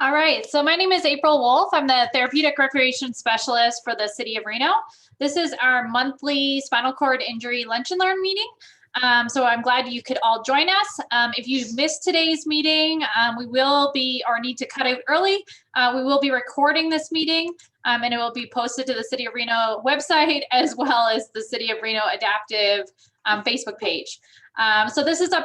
All right, so my name is April Wolf. I'm the Therapeutic Recreation Specialist for the City of Reno. This is our monthly spinal cord injury lunch and learn meeting. So I'm glad you could all join us. If you missed today's meeting, we will be, or need to cut out early, we will be recording this meeting and it will be posted to the City of Reno website as well as the City of Reno Adaptive Facebook page. So this is a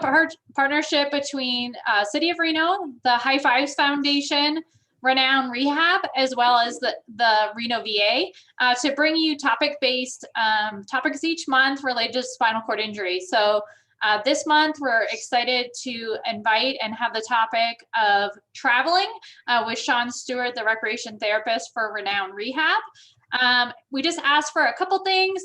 partnership between City of Reno, the High Fives Foundation, Renown Rehab, as well as the Reno VA to bring you topic-based topics each month related to spinal cord injury. So this month, we're excited to invite and have the topic of traveling with Sean Stewart, the recreation therapist for Renown Rehab. We just asked for a couple things.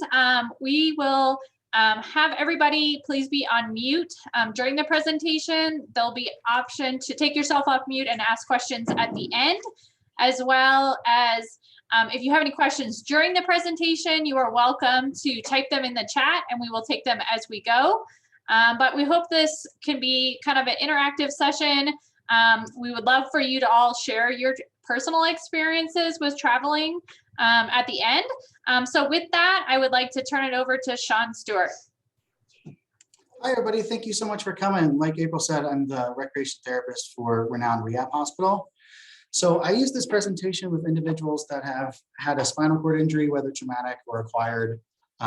We will have everybody please be on mute during the presentation. There'll be option to take yourself off mute and ask questions at the end, as well as if you have any questions during the presentation, you are welcome to type them in the chat and we will take them as we go. But we hope this can be kind of an interactive session. We would love for you to all share your personal experiences with traveling at the end. So with that, I would like to turn it over to Sean Stewart. Hi, everybody. Thank you so much for coming. Like April said, I'm the recreation therapist for Renown Rehab Hospital. So I use this presentation with individuals that have had a spinal cord injury, whether traumatic or acquired.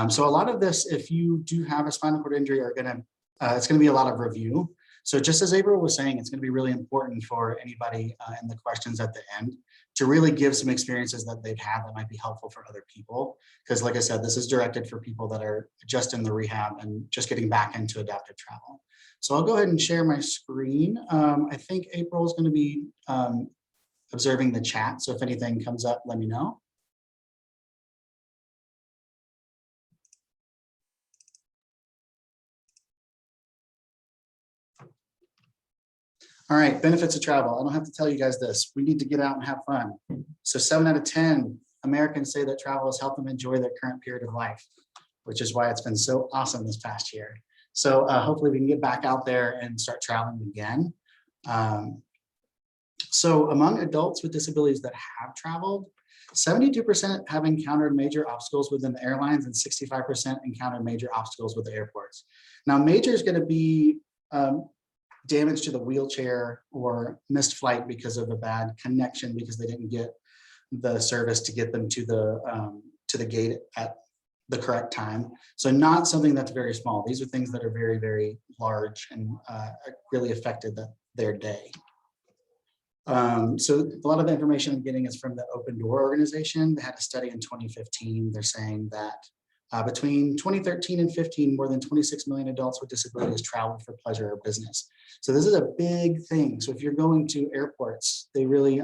So a lot of this, if you do have a spinal cord injury, it's going to be a lot of review. So just as April was saying, it's going to be really important for anybody in the questions at the end to really give some experiences that they've had that might be helpful for other people. Because like I said, this is directed for people that are just in the rehab and just getting back into adaptive travel. So I'll go ahead and share my screen. I think April is going to be observing the chat. So if anything comes up, let me know. All right, benefits of travel. I don't have to tell you guys this. We need to get out and have fun. So 7 out of 10 Americans say that travel has helped them enjoy their current period of life, which is why it's been so awesome this past year. So hopefully we can get back out there and start traveling again. So among adults with disabilities that have traveled, 72% have encountered major obstacles within the airlines and 65% encountered major obstacles with the airports. Now major is going to be damage to the wheelchair or missed flight because of a bad connection because they didn't get the service to get them to the gate at the correct time. So not something that's very small. These are things that are very, very large and really affected their day. So a lot of the information I'm getting is from the Open Door organization. They had a study in 2015. They're saying that between 2013 and 15, more than 26 million adults with disabilities traveled for pleasure or business. So this is a big thing. So if you're going to airports, they really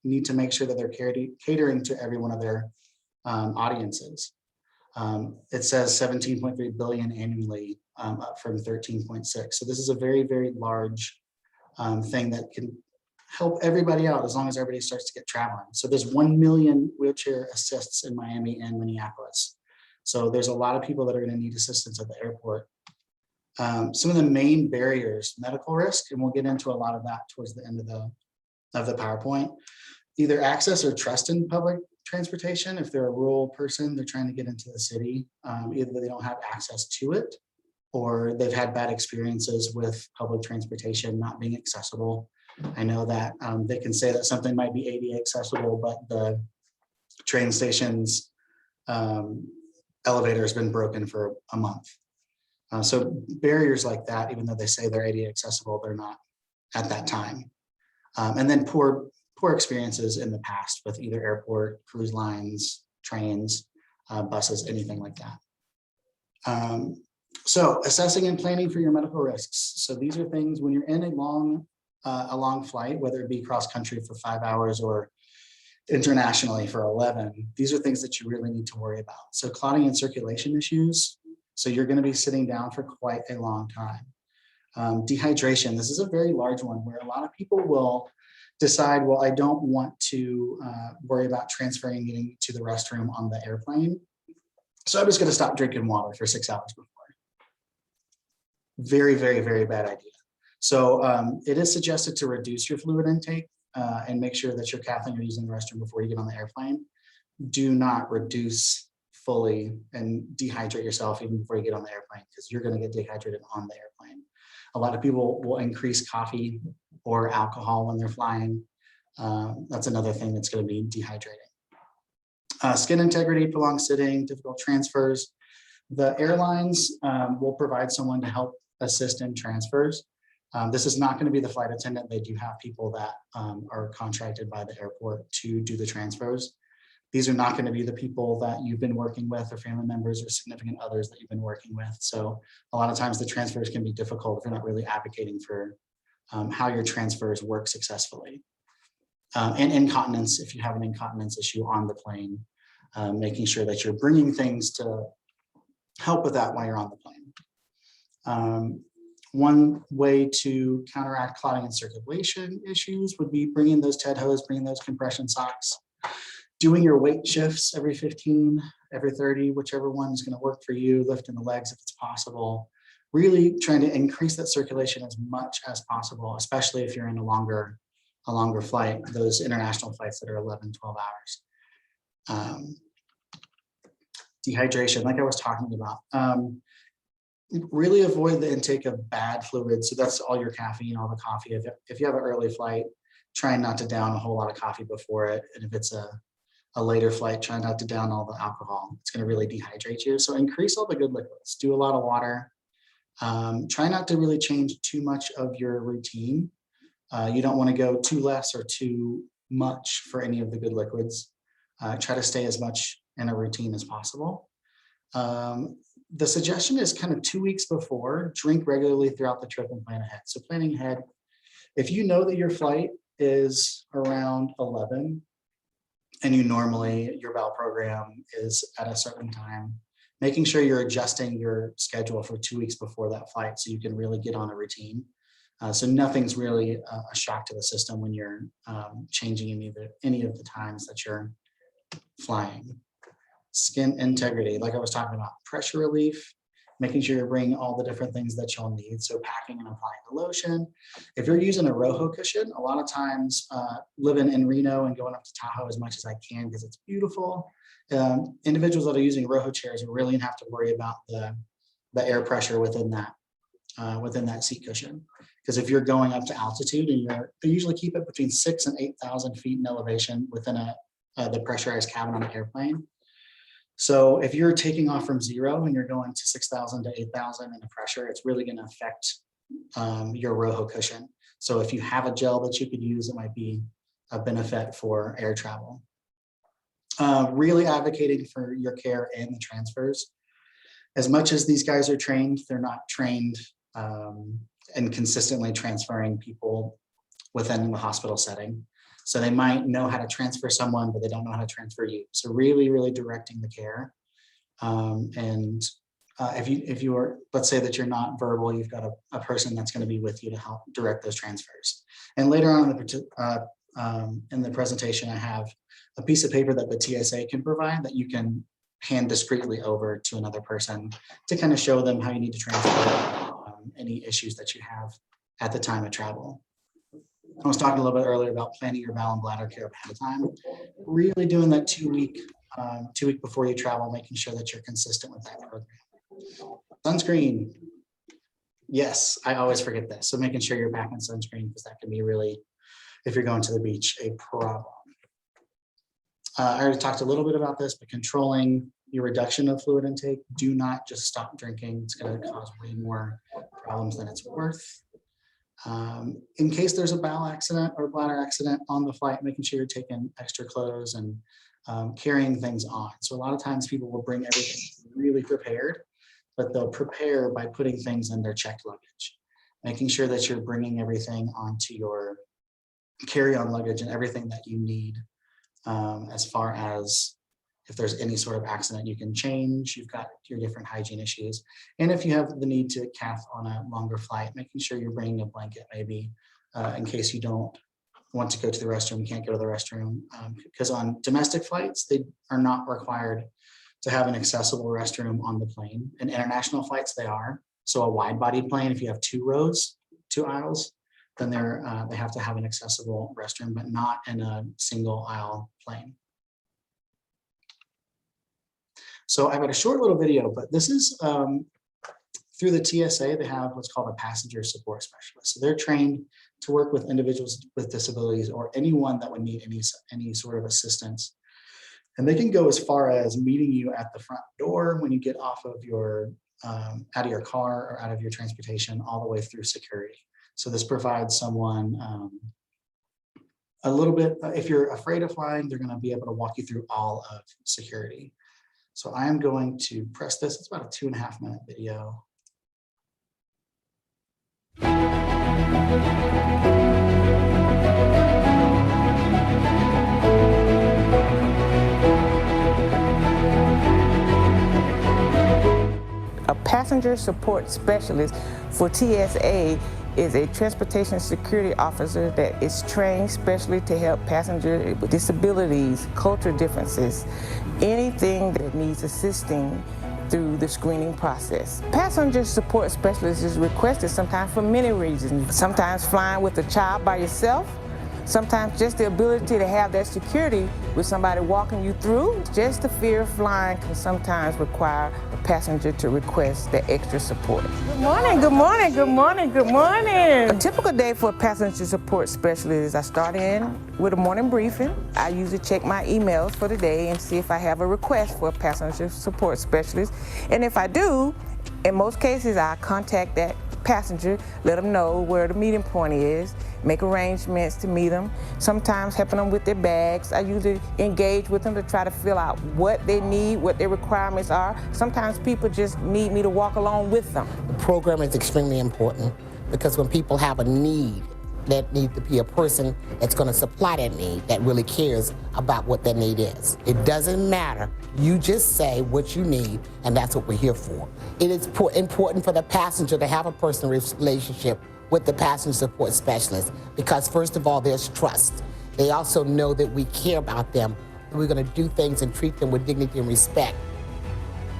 need to make sure that they're catering to every one of their audiences. It says 17.3 billion annually, up from 13.6. So this is a very, very large thing that can help everybody out as long as everybody starts to get traveling. So there's 1 million wheelchair assists in Miami and Minneapolis. So there's a lot of people that are going to need assistance at the airport. Some of the main barriers, medical risk, and we'll get into a lot of that towards the end of the PowerPoint. Either access or trust in public transportation. If they're a rural person, they're trying to get into the city, either they don't have access to it or they've had bad experiences with public transportation not being accessible. I know that they can say that something might be ADA accessible, but the train station's elevator has been broken for a month. So barriers like that, even though they say they're ADA accessible, they're not at that time. And then poor experiences in the past with either airport, cruise lines, trains, buses, anything like that. So assessing and planning for your medical risks. So these are things when you're in a long flight, whether it be cross country for 5 hours or internationally for 11, these are things that you really need to worry about. So clotting and circulation issues. So you're going to be sitting down for quite a long time. Dehydration. This is a very large one where a lot of people will decide, well, I don't want to worry about transferring getting to the restroom on the airplane. So I'm just going to stop drinking water for 6 hours before. Very, very, very bad idea. So it is suggested to reduce your fluid intake and make sure that you're cathing or using the restroom before you get on the airplane. Do not reduce fully and dehydrate yourself even before you get on the airplane, because you're going to get dehydrated on the airplane. A lot of people will increase coffee or alcohol when they're flying. That's another thing that's going to be dehydrating. Skin integrity, prolonged sitting, difficult transfers. The airlines will provide someone to help assist in transfers. This is not going to be the flight attendant. They do have people that are contracted by the airport to do the transfers. These are not going to be the people that you've been working with or family members or significant others that you've been working with. So a lot of times the transfers can be difficult if you're not really advocating for how your transfers work successfully. And incontinence, if you have an incontinence issue on the plane, making sure that you're bringing things to help with that while you're on the plane. One way to counteract clotting and circulation issues would be bringing those TED hose, bringing those compression socks, doing your weight shifts every 15, every 30, whichever one is going to work for you, lifting the legs if it's possible, really trying to increase that circulation as much as possible, especially if you're in a longer flight, those international flights that are 11, 12 hours. Dehydration, like I was talking about. Really avoid the intake of bad fluids. So that's all your caffeine, all the coffee. If you have an early flight, try not to down a whole lot of coffee before it. And if it's a later flight, try not to down all the alcohol. It's going to really dehydrate you. So increase all the good liquids. Do a lot of water. Try not to really change too much of your routine. You don't want to go too less or too much for any of the good liquids. Try to stay as much in a routine as possible. The suggestion is kind of 2 weeks before, drink regularly throughout the trip and plan ahead. So planning ahead, if you know that your flight is around 11 and your bowel program is at a certain time, making sure you're adjusting your schedule for 2 weeks before that flight so you can really get on a routine. So nothing's really a shock to the system when you're changing any of the times that you're flying. Skin integrity, like I was talking about, pressure relief, making sure you're bringing all the different things that you'll need. So packing and applying the lotion. If you're using a Rojo cushion, a lot of times living in Reno and going up to Tahoe as much as I can because it's beautiful. Individuals that are using Rojo chairs really have to worry about the air pressure within that seat cushion. Because if you're going up to altitude and they usually keep it between 6,000 and 8,000 feet in elevation within the pressurized cabin on the airplane. So if you're taking off from 0 and you're going to 6,000 to 8,000 in the pressure, it's really going to affect your Rojo cushion. So if you have a gel that you could use, it might be a benefit for air travel. Really advocating for your care and the transfers. As much as these guys are trained, they're not trained and consistently transferring people within the hospital setting. So they might know how to transfer someone, but they don't know how to transfer you. So really, really directing the care. If you are, let's say that you're not verbal, you've got a person that's going to be with you to help direct those transfers. And later on in the presentation, I have a piece of paper that the TSA can provide that you can hand discreetly over to another person to kind of show them how you need to transfer any issues that you have at the time of travel. I was talking a little bit earlier about planning your bowel and bladder care ahead of time. Really doing that 2 week before you travel, making sure that you're consistent with that program. Sunscreen. Yes, I always forget this. So making sure you're packing sunscreen, because that can be really, if you're going to the beach, a problem. I already talked a little bit about this, but controlling your reduction of fluid intake. Do not just stop drinking. It's going to cause way more problems than it's worth. In case there's a bowel accident or bladder accident on the flight, making sure you're taking extra clothes and carrying things on. So a lot of times people will bring everything really prepared, but they'll prepare by putting things in their checked luggage, making sure that you're bringing everything onto your carry-on luggage and everything that you need as far as if there's any sort of accident you can change, you've got your different hygiene issues. And if you have the need to cath on a longer flight, making sure you're bringing a blanket maybe in case you don't want to go to the restroom, can't go to the restroom. Because on domestic flights, they are not required to have an accessible restroom on the plane. In international flights, they are. So a wide body plane, if you have 2 rows, 2 aisles, then they have to have an accessible restroom, but not in a single aisle plane. So I've got a short little video, but this is through the TSA, they have what's called a passenger support specialist. So they're trained to work with individuals with disabilities or anyone that would need any sort of assistance. And they can go as far as meeting you at the front door when you get off of your, out of your car or out of your transportation, all the way through security. So this provides someone a little bit, if you're afraid of flying, they're going to be able to walk you through all of security. So I am going to press this. It's about a 2.5 minute video. A passenger support specialist for TSA is a transportation security officer that is trained specially to help passengers with disabilities, cultural differences, anything that needs assisting through the screening process. Passenger support specialist is requested sometimes for many reasons. Sometimes flying with a child by yourself, sometimes just the ability to have that security with somebody walking you through. Just the fear of flying can sometimes require a passenger to request the extra support. Good morning, good morning, good morning, good morning. A typical day for a passenger support specialist is I start in with a morning briefing. I usually check my emails for the day and see if I have a request for a passenger support specialist. And if I do, in most cases, I contact that passenger, let them know where the meeting point is, make arrangements to meet them, sometimes helping them with their bags. I usually engage with them to try to fill out what they need, what their requirements are. Sometimes people just need me to walk along with them. The program is extremely important because when people have a need, that needs to be a person that's going to supply that need, that really cares about what that need is. It doesn't matter. You just say what you need, and that's what we're here for. It is important for the passenger to have a personal relationship with the passenger support specialist because, first of all, there's trust. They also know that we care about them. We're going to do things and treat them with dignity and respect.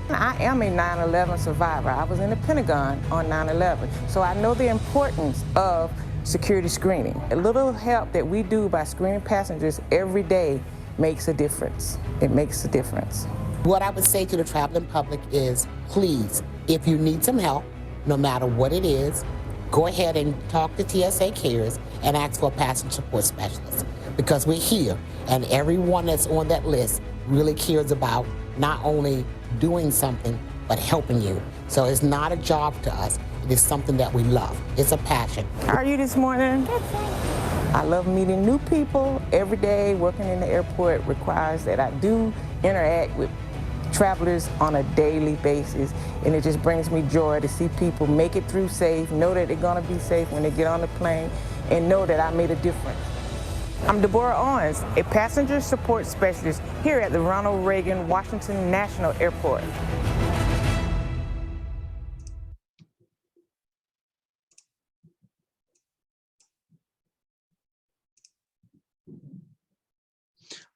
I am a 9/11 survivor. I was in the Pentagon on 9/11, so I know the importance of security screening. A little help that we do by screening passengers every day makes a difference. It makes a difference. What I would say to the traveling public is, please, if you need some help, no matter what it is, go ahead and talk to TSA Cares and ask for a passenger support specialist because we're here and everyone that's on that list really cares about not only doing something, but helping you. So it's not a job to us. It is something that we love. It's a passion. How are you this morning? I love meeting new people every day. Working in the airport requires that I do interact with travelers on a daily basis, and it just brings me joy to see people make it through safe, know that they're gonna be safe when they get on the plane, and know that I made a difference. I'm Deborah Owens, a passenger support specialist here at the Ronald Reagan Washington National Airport.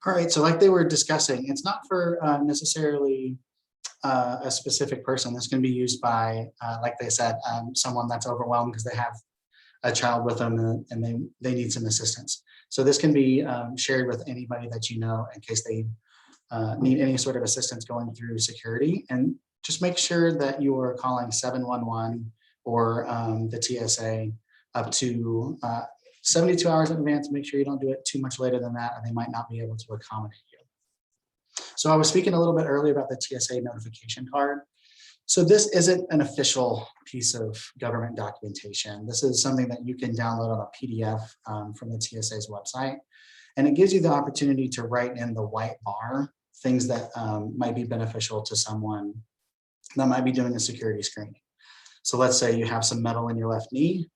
All right, so like they were discussing, it's not for necessarily a specific person. This can be used by, like they said, someone that's overwhelmed because they have a child with them and they need some assistance. So this can be shared with anybody that you know in case they need any sort of assistance going through security. And just make sure that you are calling 711 or the TSA up to 72 hours in advance. Make sure you don't do it too much later than that, and they might not be able to accommodate you. So I was speaking a little bit earlier about the TSA notification card. So this isn't an official piece of government documentation. This is something that you can download on a PDF from the TSA's website. And it gives you the opportunity to write in the white bar things that might be beneficial to someone that might be doing a security screening. So let's say you have some metal in your left knee,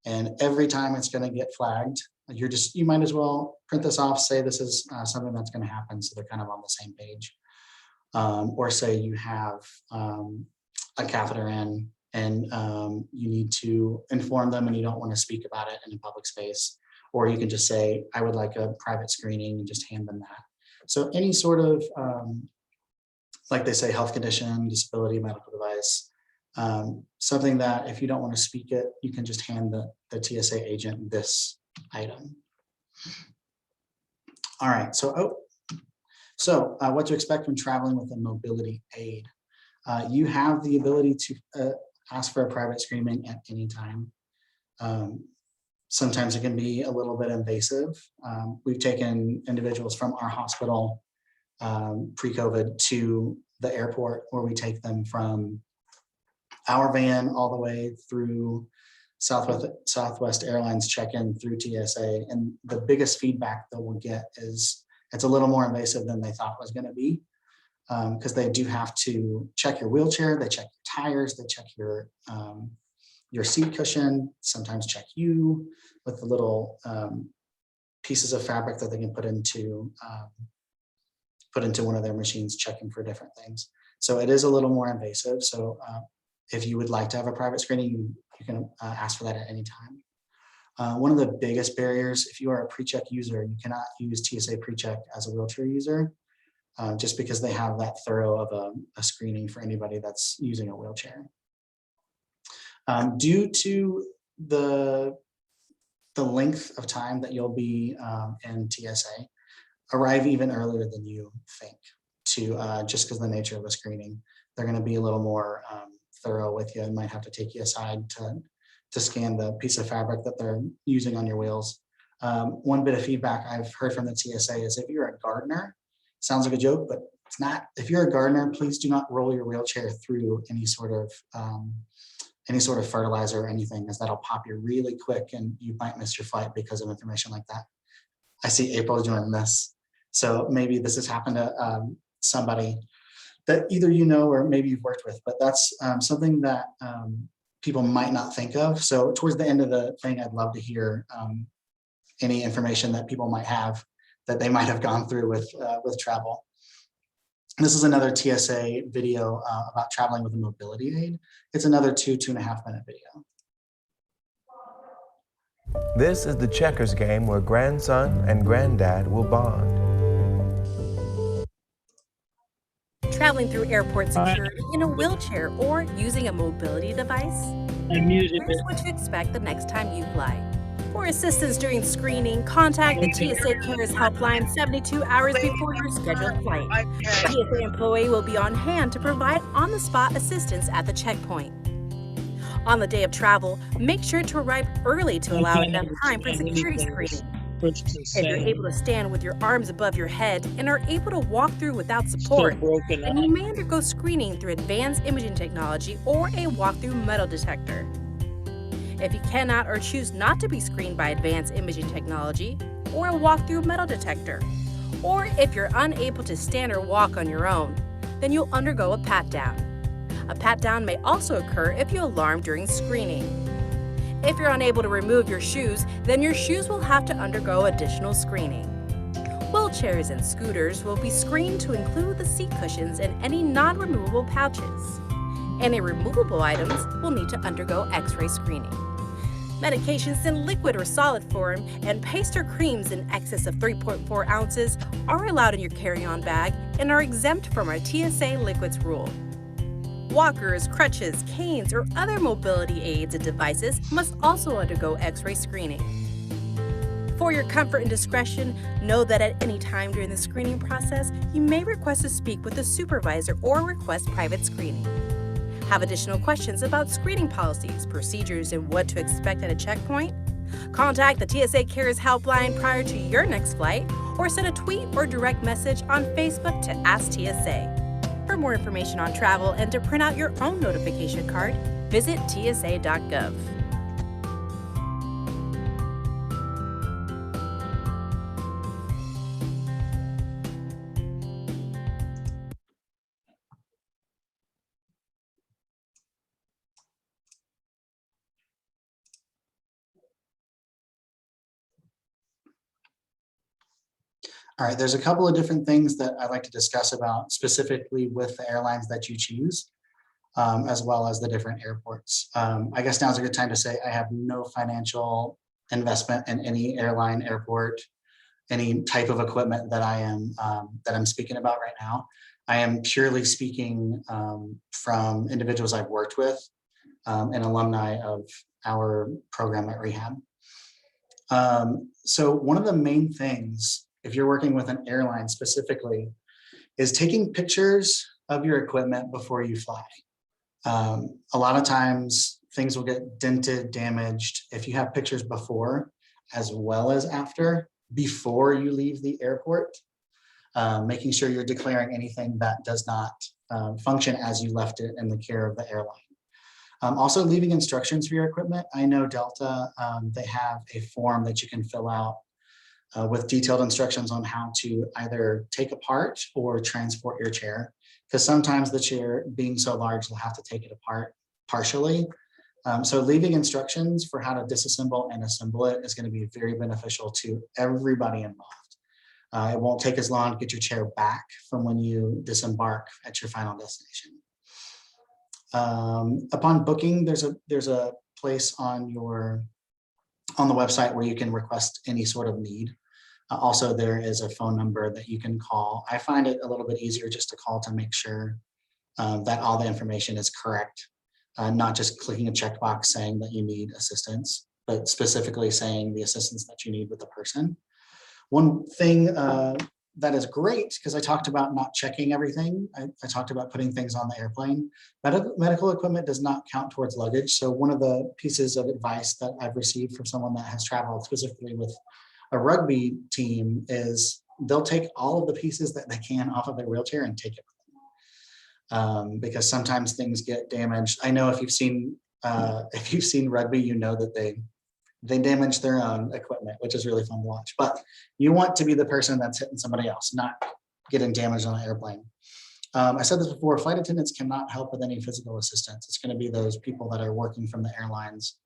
and every time it's going to get flagged, you might as well print this off, say this is something that's going to happen, so they're kind of on the same page. Or say you have a catheter in and you need to inform them and you don't want to speak about it in a public space. Or you can just say, I would like a private screening, and just hand them that. So any sort of, like they say, health condition, disability, medical device, Something that if you don't want to speak it, you can just hand the TSA agent this item. All right, so what to expect when traveling with a mobility aid. You have the ability to ask for a private screening at any time. Sometimes it can be a little bit invasive. We've taken individuals from our hospital pre-COVID to the airport, where we take them from our van all the way through Southwest Airlines check-in through TSA. And the biggest feedback that we'll get is it's a little more invasive than they thought it was going to be, because they do have to check your wheelchair, they check your tires, they check your seat cushion, sometimes check you with the little pieces of fabric that they can put into one of their machines, checking for different things. So it is a little more invasive. So if you would like to have a private screening, you can ask for that at any time. One of the biggest barriers, if you are a PreCheck user, you cannot use TSA PreCheck as a wheelchair user, just because they have that thorough of a screening for anybody that's using a wheelchair. Due to the length of time that you'll be in TSA, arrive even earlier than you think, just because of the nature of the screening. They're going to be a little more thorough with you and might have to take you aside to scan the piece of fabric that they're using on your wheels. One bit of feedback I've heard from the TSA is if you're a gardener, sounds like a joke, but it's not. If you're a gardener, please do not roll your wheelchair through any sort of fertilizer or anything, as that'll pop you really quick and you might miss your flight because of information like that. I see April doing this. So maybe this has happened to somebody that either you know or maybe you've worked with, but that's something that people might not think of. So towards the end of the thing, I'd love to hear any information that people might have that they might have gone through with travel. This is another TSA video about traveling with a mobility aid. It's another 2.5 minute video. This is the checkers game where grandson and granddad will bond. Traveling through airport security in a wheelchair or using a mobility device? Here's what to expect the next time you fly. For assistance during screening, contact the TSA Cares Helpline 72 hours before your scheduled flight. A TSA employee will be on hand to provide on-the-spot assistance at the checkpoint. On the day of travel, make sure to arrive early to allow enough time for security screening. If you're able to stand with your arms above your head and are able to walk through without support, then you may undergo screening through advanced imaging technology or a walk-through metal detector. If you cannot or choose not to be screened by advanced imaging technology or a walk-through metal detector, or if you're unable to stand or walk on your own, then you'll undergo a pat-down. A pat-down may also occur if you're alarmed during screening. If you're unable to remove your shoes, then your shoes will have to undergo additional screening. Wheelchairs and scooters will be screened to include the seat cushions and any non-removable pouches. Any removable items will need to undergo X-ray screening. Medications in liquid or solid form and paste or creams in excess of 3.4 ounces are allowed in your carry-on bag and are exempt from our TSA liquids rule. Walkers, crutches, canes, or other mobility aids and devices must also undergo X-ray screening. For your comfort and discretion, know that at any time during the screening process, you may request to speak with a supervisor or request private screening. Have additional questions about screening policies, procedures, and what to expect at a checkpoint? Contact the TSA Cares Helpline prior to your next flight, or send a tweet or direct message on Facebook to Ask TSA. For more information on travel and to print out your own notification card, visit tsa.gov. All right, there's a couple of different things that I'd like to discuss about specifically with the airlines that you choose, as well as the different airports. I guess now's a good time to say I have no financial investment in any airline, airport, any type of equipment that I'm speaking about right now. I am purely speaking from individuals I've worked with and alumni of our program at Rehab. So one of the main things, if you're working with an airline specifically, is taking pictures of your equipment before you fly. A lot of times things will get dented, damaged. If you have pictures before as well as after, before you leave the airport, making sure you're declaring anything that does not function as you left it in the care of the airline. Also leaving instructions for your equipment. I know Delta, they have a form that you can fill out with detailed instructions on how to either take apart or transport your chair. Because sometimes the chair being so large, they'll have to take it apart partially. So leaving instructions for how to disassemble and assemble it is going to be very beneficial to everybody involved. It won't take as long to get your chair back from when you disembark at your final destination. Upon booking, there's a place on the website where you can request any sort of need. Also, there is a phone number that you can call. I find it a little bit easier just to call to make sure that all the information is correct, not just clicking a checkbox saying that you need assistance, but specifically saying the assistance that you need with the person. One thing that is great, because I talked about not checking everything. I talked about putting things on the airplane. Medical equipment does not count towards luggage. So one of the pieces of advice that I've received from someone that has traveled specifically with a rugby team is they'll take all of the pieces that they can off of their wheelchair and take it with them. Because sometimes things get damaged. I know if you've seen rugby, you know that they damage their own equipment, which is really fun to watch. But you want to be the person that's hitting somebody else, not getting damaged on an airplane. I said this before, flight attendants cannot help with any physical assistance. It's going to be those people that are working from the airlines,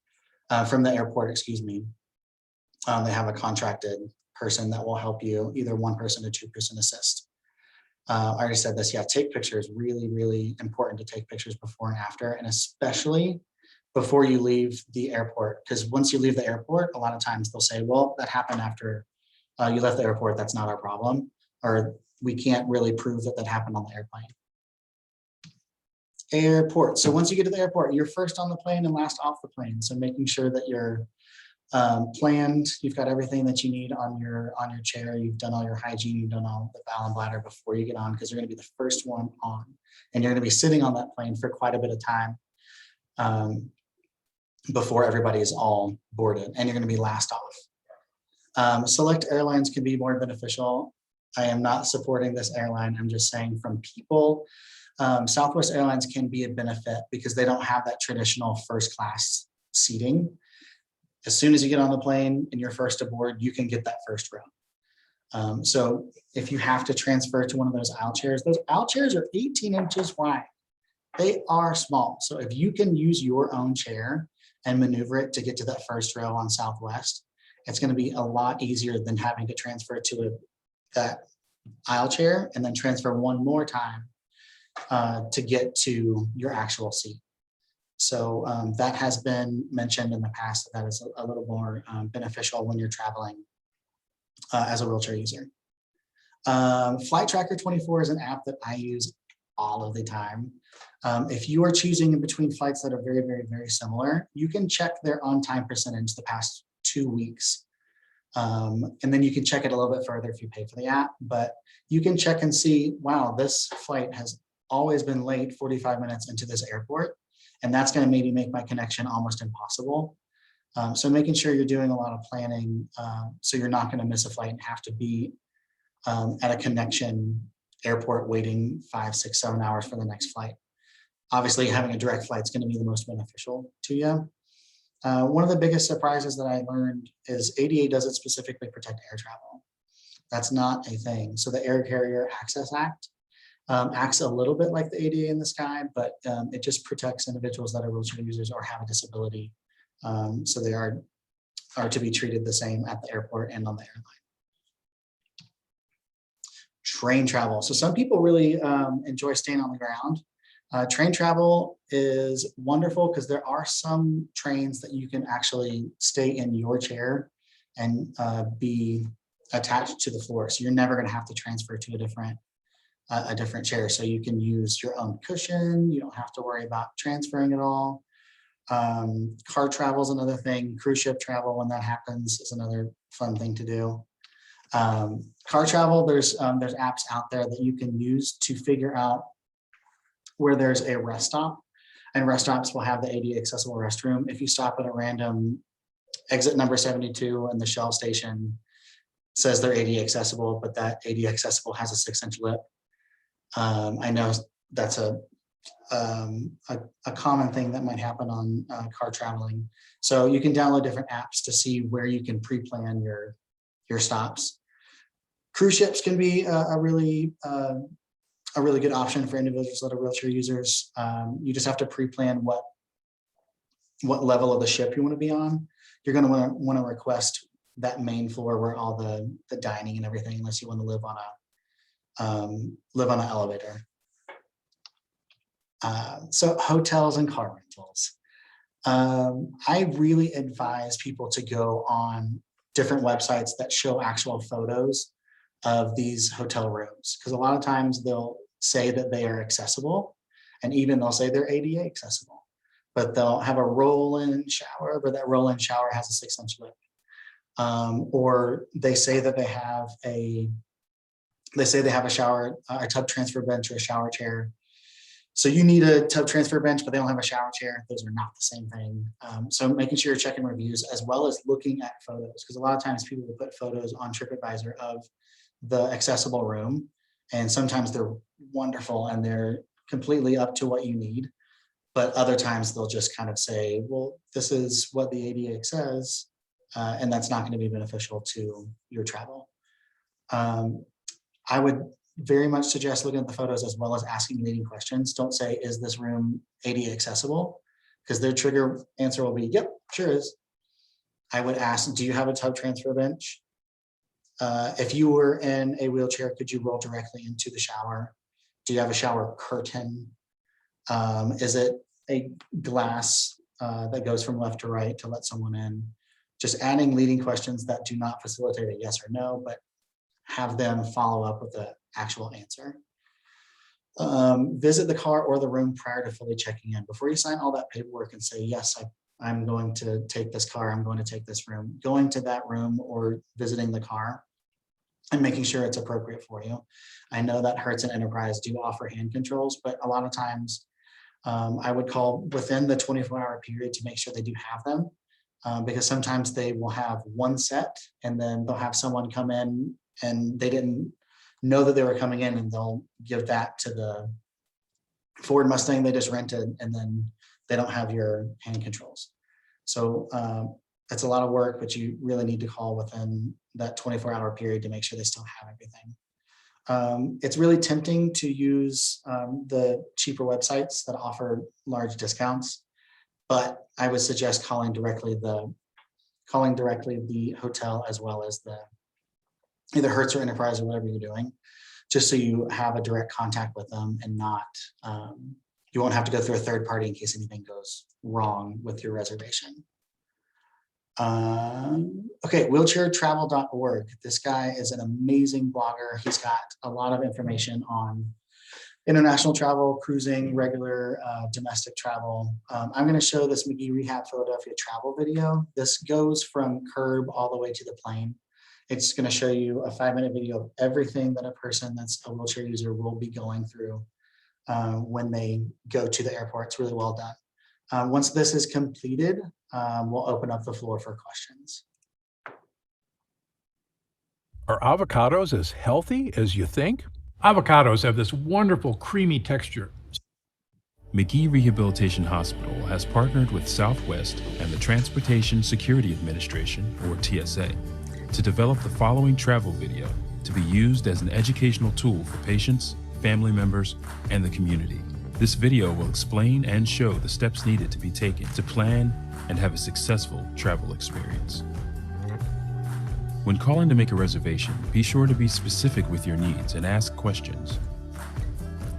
from the airport, excuse me. They have a contracted person that will help you, either one person or two-person assist. I already said this, yeah, take pictures, really, really important to take pictures before and after, and especially before you leave the airport. Because once you leave the airport, a lot of times they'll say, well, that happened after you left the airport, that's not our problem, or we can't really prove that that happened on the airplane. Airport, so once you get to the airport, you're first on the plane and last off the plane. So making sure that you're planned, you've got everything that you need on your chair, you've done all your hygiene, you've done all the bowel and bladder before you get on, because you're going to be the first one on, and you're going to be sitting on that plane for quite a bit of time before everybody is all boarded, and you're going to be last off. Select airlines can be more beneficial. I am not supporting this airline, I'm just saying from people, Southwest Airlines can be a benefit because they don't have that traditional first class seating. As soon as you get on the plane and you're first aboard, you can get that first row. So if you have to transfer to one of those aisle chairs are 18 inches wide. They are small. So if you can use your own chair and maneuver it to get to that first row on Southwest, it's going to be a lot easier than having to transfer to that aisle chair and then transfer one more time to get to your actual seat. So that has been mentioned in the past, that is a little more beneficial when you're traveling as a wheelchair user. Flight Tracker 24 is an app that I use all of the time. If you are choosing in between flights that are very, very, very similar, you can check their on-time percentage the past 2 weeks. And then you can check it a little bit further if you pay for the app, but you can check and see, wow, this flight has always been late 45 minutes into this airport. And that's going to maybe make my connection almost impossible. So making sure you're doing a lot of planning so you're not going to miss a flight and have to be at a connection airport waiting 5, 6, 7 hours for the next flight. Obviously, having a direct flight is going to be the most beneficial to you. One of the biggest surprises that I learned is ADA doesn't specifically protect air travel. That's not a thing. So the Air Carrier Access Act acts a little bit like the ADA in the sky, but it just protects individuals that are wheelchair users or have a disability. So they are to be treated the same at the airport and on the airline. Train travel. So some people really enjoy staying on the ground. Train travel is wonderful because there are some trains that you can actually stay in your chair and be attached to the floor. So you're never going to have to transfer to a different a different chair. So you can use your own cushion. You don't have to worry about transferring at all. Car travel is another thing. Cruise ship travel, when that happens, is another fun thing to do. Car travel, there's apps out there that you can use to figure out where there's a rest stop, and rest stops will have the ADA accessible restroom. If you stop at a random exit number 72 and the Shell station says they're ADA accessible, but that ADA accessible has a 6-inch lip. I know that's a common thing that might happen on car traveling. So you can download different apps to see where you can pre-plan your stops. Cruise ships can be a really good option for individuals that are wheelchair users. You just have to pre-plan what level of the ship you want to be on. You're going to want to request that main floor where all the dining and everything, unless you want to live on an elevator. So hotels and car rentals. I really advise people to go on different websites that show actual photos of these hotel rooms, because a lot of times they'll say that they are accessible, and even they'll say they're ADA accessible, but they'll have a roll-in shower, but that roll-in shower has a 6-inch lip. Or they say that they have a shower, a tub transfer bench or a shower chair. So you need a tub transfer bench, but they don't have a shower chair. Those are not the same thing. So making sure you're checking reviews as well as looking at photos, because a lot of times people will put photos on TripAdvisor of the accessible room, and sometimes they're wonderful and they're completely up to what you need. But other times they'll just kind of say, well, this is what the ADA says, and that's not going to be beneficial to your travel. I would very much suggest looking at the photos as well as asking leading questions. Don't say, is this room ADA accessible? Because their trigger answer will be, yep, sure is. I would ask, do you have a tub transfer bench? If you were in a wheelchair, could you roll directly into the shower? Do you have a shower curtain? Is it a glass that goes from left to right to let someone in? Just adding leading questions that do not facilitate a yes or no, but have them follow up with the actual answer. Visit the car or the room prior to fully checking in. Before you sign all that paperwork and say, yes, I'm going to take this car, I'm going to take this room, going to that room or visiting the car and making sure it's appropriate for you. I know that Hertz and Enterprise do offer hand controls, but a lot of times I would call within the 24-hour period to make sure they do have them, because sometimes they will have one set and then they'll have someone come in and they didn't know that they were coming in, and they'll give that to the Ford Mustang they just rented, and then they don't have your hand controls. So it's a lot of work, but you really need to call within that 24-hour period to make sure they still have everything. It's really tempting to use the cheaper websites that offer large discounts, but I would suggest calling directly the hotel as well as the either Hertz or Enterprise or whatever you're doing, just so you have a direct contact with them and not, you won't have to go through a third party in case anything goes wrong with your reservation. Okay, wheelchairtravel.org. This guy is an amazing blogger. He's got a lot of information on international travel, cruising, regular domestic travel. I'm going to show this McGee Rehab Philadelphia travel video. This goes from curb all the way to the plane. It's going to show you a 5-minute video of everything that a person that's a wheelchair user will be going through when they go to the airport. It's really well done. Once this is completed, we'll open up the floor for questions. Are avocados as healthy as you think? Avocados have this wonderful creamy texture. McGee Rehabilitation Hospital has partnered with Southwest and the Transportation Security Administration, or TSA, to develop the following travel video to be used as an educational tool for patients, family members, and the community. This video will explain and show the steps needed to be taken to plan and have a successful travel experience. When calling to make a reservation, be sure to be specific with your needs and ask questions.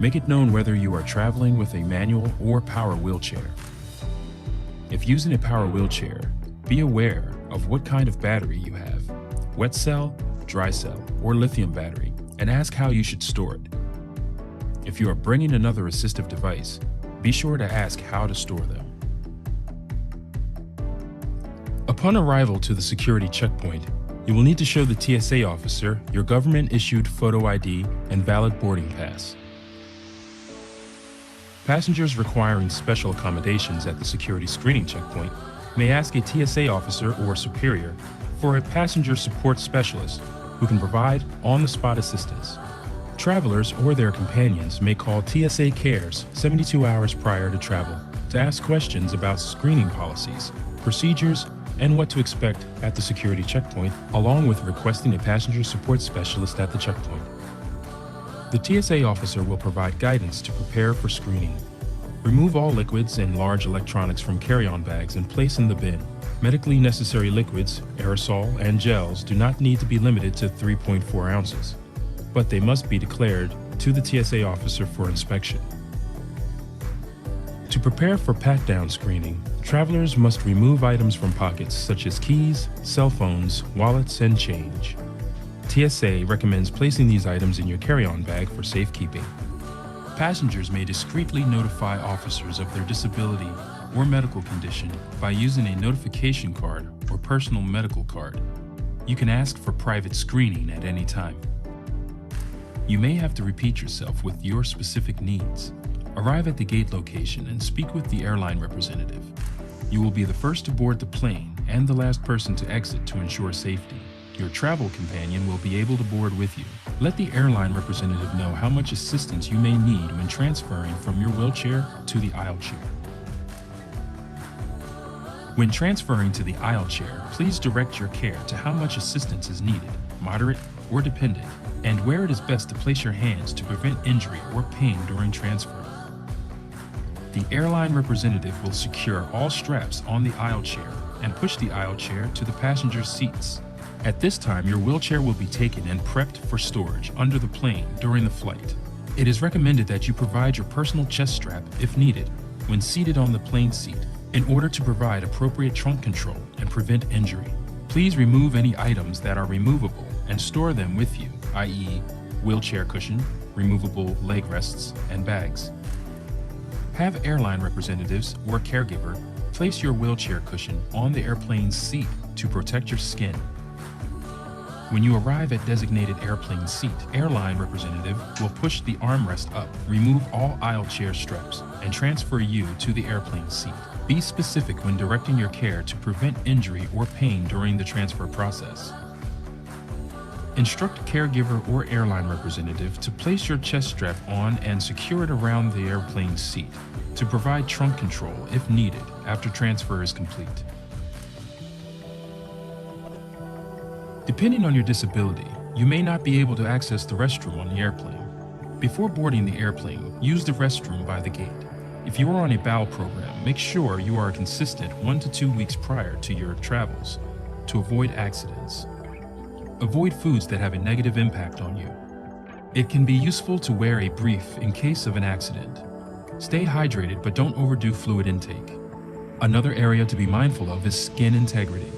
Make it known whether you are traveling with a manual or power wheelchair. If using a power wheelchair, be aware of what kind of battery you have, wet cell, dry cell, or lithium battery, and ask how you should store it. If you are bringing another assistive device, be sure to ask how to store them. Upon arrival to the security checkpoint, you will need to show the TSA officer your government-issued photo ID and valid boarding pass. Passengers requiring special accommodations at the security screening checkpoint may ask a TSA officer or superior for a passenger support specialist who can provide on-the-spot assistance. Travelers or their companions may call TSA Cares 72 hours prior to travel to ask questions about screening policies, procedures, and what to expect at the security checkpoint, along with requesting a passenger support specialist at the checkpoint. The TSA officer will provide guidance to prepare for screening. Remove all liquids and large electronics from carry-on bags and place in the bin. Medically necessary liquids, aerosol, and gels do not need to be limited to 3.4 ounces, but they must be declared to the TSA officer for inspection. To prepare for pat-down screening, travelers must remove items from pockets such as keys, cell phones, wallets, and change. TSA recommends placing these items in your carry-on bag for safekeeping. Passengers may discreetly notify officers of their disability or medical condition by using a notification card or personal medical card. You can ask for private screening at any time. You may have to repeat yourself with your specific needs. Arrive at the gate location and speak with the airline representative. You will be the first to board the plane and the last person to exit to ensure safety. Your travel companion will be able to board with you. Let the airline representative know how much assistance you may need when transferring from your wheelchair to the aisle chair. When transferring to the aisle chair, please direct your care to how much assistance is needed, moderate or dependent, and where it is best to place your hands to prevent injury or pain during transfer. The airline representative will secure all straps on the aisle chair and push the aisle chair to the passenger's seats. At this time, your wheelchair will be taken and prepped for storage under the plane during the flight. It is recommended that you provide your personal chest strap, if needed, when seated on the plane seat in order to provide appropriate trunk control and prevent injury. Please remove any items that are removable and store them with you, i.e., wheelchair cushion, removable leg rests, and bags. Have airline representatives or caregiver place your wheelchair cushion on the airplane's seat to protect your skin. When you arrive at designated airplane seat, airline representative will push the armrest up, remove all aisle chair straps, and transfer you to the airplane seat. Be specific when directing your care to prevent injury or pain during the transfer process. Instruct caregiver or airline representative to place your chest strap on and secure it around the airplane seat to provide trunk control if needed after transfer is complete. Depending on your disability, you may not be able to access the restroom on the airplane. Before boarding the airplane, use the restroom by the gate. If you are on a bowel program, make sure you are consistent 1 to 2 weeks prior to your travels to avoid accidents. Avoid foods that have a negative impact on you. It can be useful to wear a brief in case of an accident. Stay hydrated, but don't overdo fluid intake. Another area to be mindful of is skin integrity.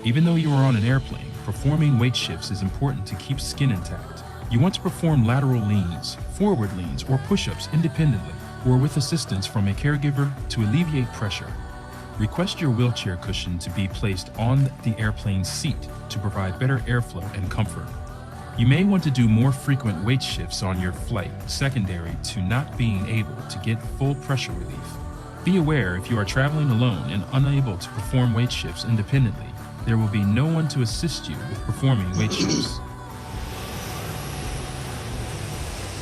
Even though you are on an airplane, performing weight shifts is important to keep skin intact. You want to perform lateral leans, forward leans, or push-ups independently or with assistance from a caregiver to alleviate pressure. Request your wheelchair cushion to be placed on the airplane seat to provide better airflow and comfort. You may want to do more frequent weight shifts on your flight, secondary to not being able to get full pressure relief. Be aware if you are traveling alone and unable to perform weight shifts independently, there will be no one to assist you with performing weight shifts.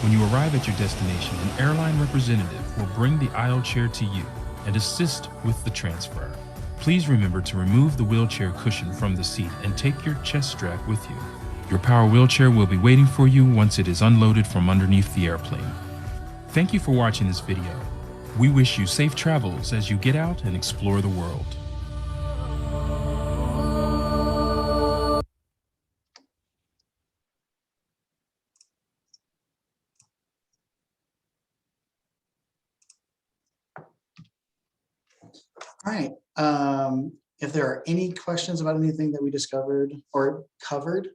When you arrive at your destination, an airline representative will bring the aisle chair to you and assist with the transfer. Please remember to remove the wheelchair cushion from the seat and take your chest strap with you. Your power wheelchair will be waiting for you once it is unloaded from underneath the airplane. Thank you for watching this video. We wish you safe travels as you get out and explore the world. All right. If there are any questions about anything that we discovered or covered,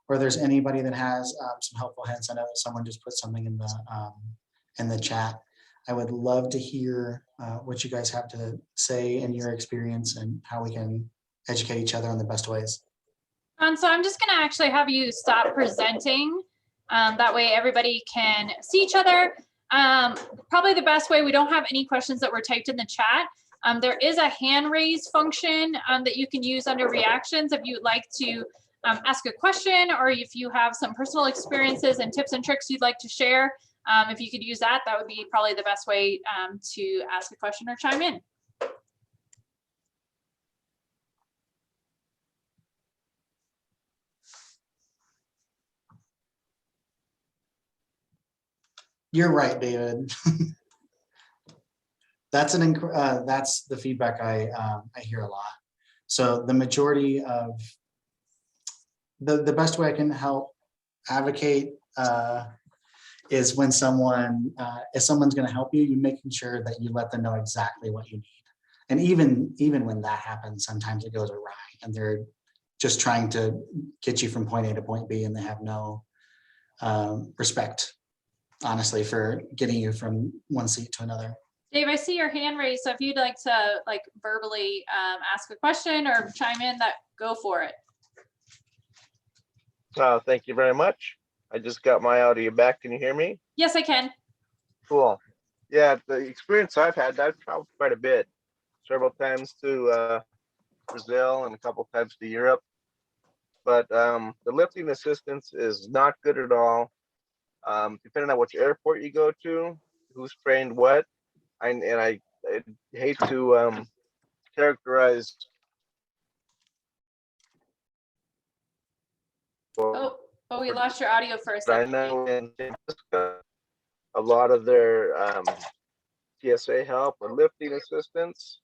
or there's anybody that has some helpful hints, I know that someone just put something in the in the chat. I would love to hear what you guys have to say in your experience and how we can educate each other on the best ways. So I'm just going to actually have you stop presenting. That way everybody can see each other. Probably the best way, we don't have any questions that were typed in the chat. There is a hand raise function that you can use under reactions if you'd like to ask a question, or if you have some personal experiences and tips and tricks you'd like to share. If you could use that, that would be probably the best way to ask a question or chime in. You're right, David. That's the feedback I hear a lot. So the majority of the best way I can help advocate is when someone if someone's going to help you, you're making sure that you let them know exactly what you need. And even when that happens, sometimes it goes awry and they're just trying to get you from point A to point B, and they have no respect, honestly, for getting you from one seat to another. Dave, I see your hand raised, so if you'd like to verbally ask a question or chime in, go for it. Thank you very much. I just got my audio back. Can you hear me? Yes, I can. Cool. Yeah, the experience I've had, I've traveled quite a bit, several times to Brazil and a couple times to Europe. But the lifting assistance is not good at all. Depending on which airport you go to, who's trained what. I hate to characterize. Oh, we lost your audio for a second. I know in San Francisco, a lot of their TSA help or lifting assistance,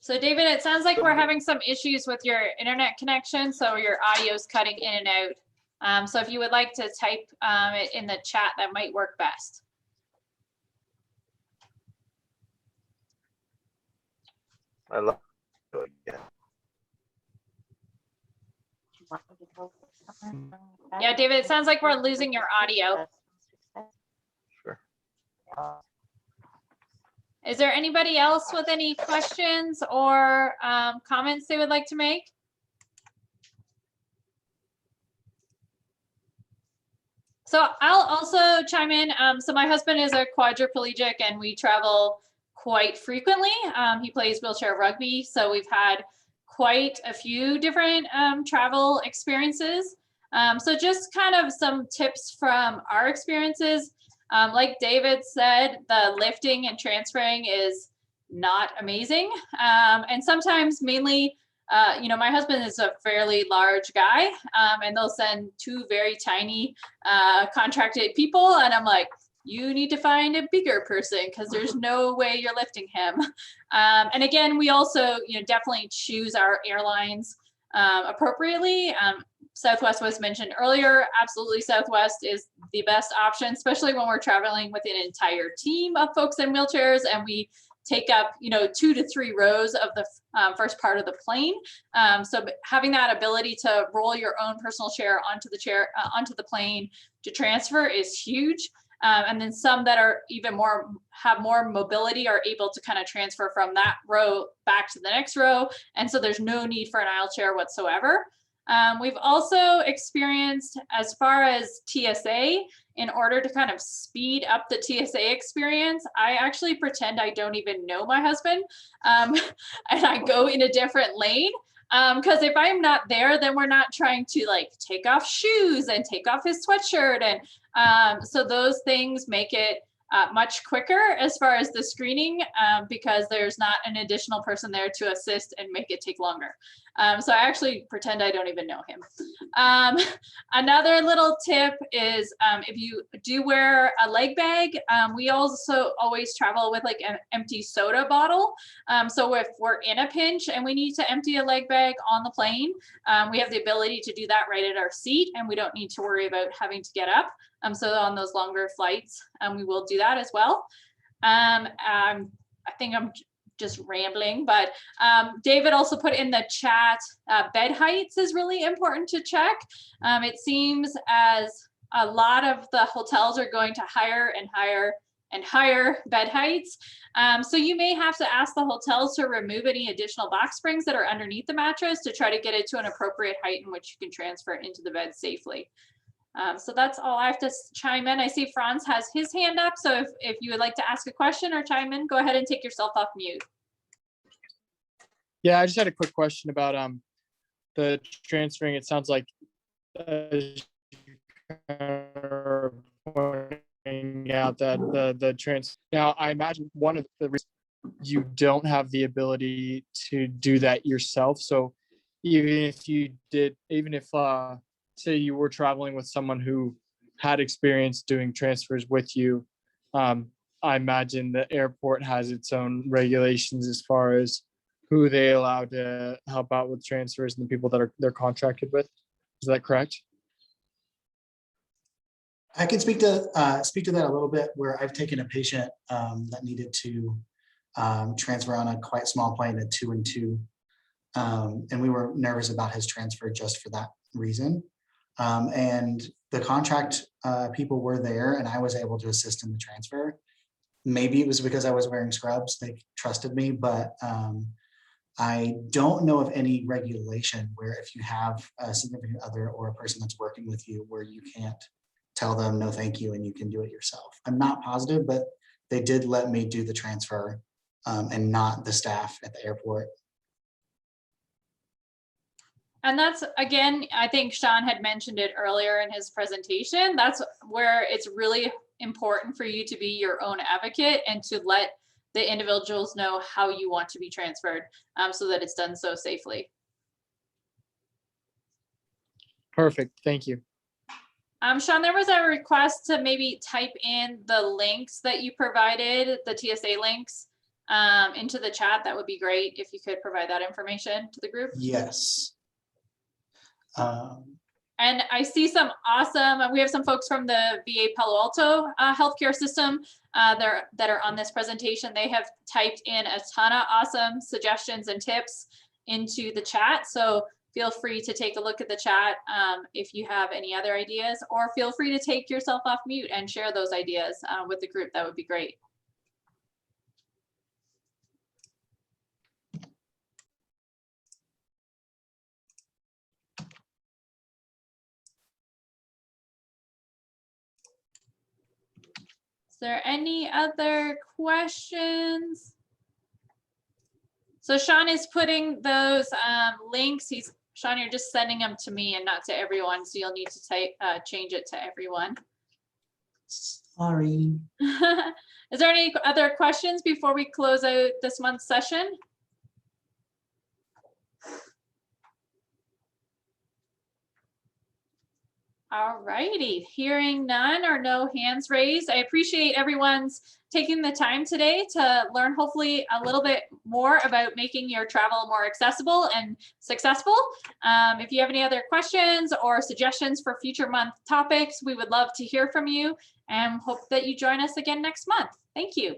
So David, it sounds like we're having some issues with your internet connection, so your audio is cutting in and out. So if you would like to type it in the chat, that might work best. I love it. Yeah, David, it sounds like we're losing your audio. Sure. Is there anybody else with any questions or comments they would like to make? So I'll also chime in. So my husband is a quadriplegic and we travel quite frequently. He plays wheelchair rugby, so we've had quite a few different travel experiences. So just kind of some tips from our experiences. Like David said, the lifting and transferring is not amazing. And sometimes mainly, my husband is a fairly large guy, and they'll send two very tiny contracted people. And I'm like, you need to find a bigger person because there's no way you're lifting him. And again, we also, definitely choose our airlines appropriately. Southwest was mentioned earlier. Absolutely, Southwest is the best option, especially when we're traveling with an entire team of folks in wheelchairs and we take up, 2 to 3 rows of the first part of the plane. So having that ability to roll your own personal chair onto the plane to transfer is huge. And then some that are even have more mobility are able to kind of transfer from that row back to the next row. And so there's no need for an aisle chair whatsoever. We've also experienced, as far as TSA, in order to kind of speed up the TSA experience, I actually pretend I don't even know my husband, and I go in a different lane. Because if I'm not there, then we're not trying to take off shoes and take off his sweatshirt. And so those things make it much quicker as far as the screening, because there's not an additional person there to assist and make it take longer. So I actually pretend I don't even know him. Another little tip is if you do wear a leg bag, we also always travel with an empty soda bottle. So if we're in a pinch and we need to empty a leg bag on the plane, we have the ability to do that right at our seat and we don't need to worry about having to get up. So on those longer flights, we will do that as well. I think I'm just rambling, but David also put in the chat, bed heights is really important to check. It seems as a lot of the hotels are going to higher and higher and higher bed heights. So you may have to ask the hotels to remove any additional box springs that are underneath the mattress to try to get it to an appropriate height in which you can transfer it into the bed safely. So that's all I have to chime in. I see Franz has his hand up. So if you would like to ask a question or chime in, go ahead and take yourself off mute. Yeah, I just had a quick question about the transferring. It sounds like pointing out that now I imagine one of the reasons you don't have the ability to do that yourself. So even if say you were traveling with someone who had experience doing transfers with you, I imagine the airport has its own regulations as far as who they allow to help out with transfers and the people that they're contracted with. Is that correct? I can speak to that a little bit, where I've taken a patient that needed to transfer on a quite small plane at 2 and 2. And we were nervous about his transfer just for that reason. And the contract people were there and I was able to assist in the transfer. Maybe it was because I was wearing scrubs, they trusted me, but I don't know of any regulation where if you have a significant other or a person that's working with you where you can't tell them no thank you and you can do it yourself. I'm not positive, but they did let me do the transfer and not the staff at the airport. And that's, again, I think Sean had mentioned it earlier in his presentation. That's where it's really important for you to be your own advocate and to let the individuals know how you want to be transferred so that it's done so safely. Perfect. Thank you. Sean, there was a request to maybe type in the links that you provided, the TSA links, into the chat. That would be great if you could provide that information to the group. Yes. And I see some awesome, we have some folks from the VA Palo Alto healthcare system that are on this presentation. They have typed in a ton of awesome suggestions and tips into the chat. So feel free to take a look at the chat if you have any other ideas, or feel free to take yourself off mute and share those ideas with the group. That would be great. Is there any other questions? So Sean is putting those links. Sean, you're just sending them to me and not to everyone. So you'll need to change it to everyone. Sorry. Is there any other questions before we close out this month's session? All righty, hearing none or no hands raised. I appreciate everyone's taking the time today to learn hopefully a little bit more about making your travel more accessible and successful. If you have any other questions or suggestions for future month topics, we would love to hear from you and hope that you join us again next month. Thank you.